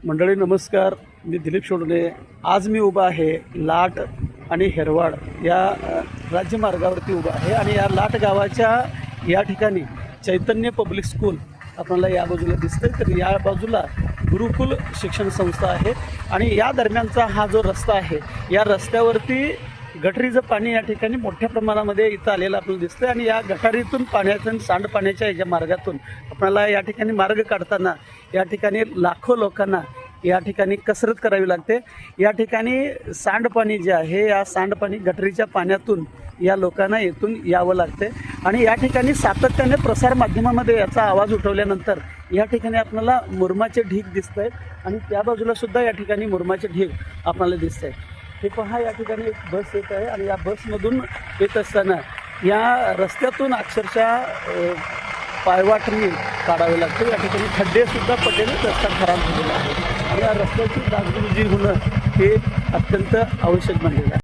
मंडळी नमस्कार, मी दिलीप शोडणे. आज मी उभा आहे लाट आणि हेरवाड या राज्यमार्गावरती उभा आहे आणि या लाट गावाच्या या ठिकाणी चैतन्य पब्लिक स्कूल आपल्याला या बाजूला दिसतंय. तर या बाजूला गुरुकुल शिक्षण संस्था आहे आणि या दरम्यानचा हा जो रस्ता आहे या रस्त्यावरती गटारीचं पाणी या ठिकाणी मोठ्या प्रमाणामध्ये इथं आलेलं आपल्याला दिसतं आणि या गटारीतून पाण्यातून सांडपाण्याच्या याच्या मार्गातून आपल्याला या ठिकाणी मार्ग काढताना या ठिकाणी लाखो लोकांना या ठिकाणी कसरत करावी लागते. या ठिकाणी सांडपाणी जे आहे या सांडपाणी गटारीच्या पाण्यातून या लोकांना येथून यावं लागते आणि या ठिकाणी सातत्याने प्रसारमाध्यमामध्ये याचा आवाज उठवल्यानंतर या ठिकाणी आपल्याला मुरमाचे ढीग दिसत आहेत आणि त्या बाजूला सुद्धा या ठिकाणी मुरमाचे ढीग आपल्याला दिसत आहेत. हे पहा, या ठिकाणी एक बस येत आहे आणि या बसमधून येत असताना या रस्त्यातून अक्षरशः पायवाटणी काढावे लागते. या ठिकाणी खड्डेसुद्धा पडलेले, रस्ता खराब झालेला आहे आणि या रस्त्याची डागडुजी होणं हे अत्यंत आवश्यक बनलेलं आहे.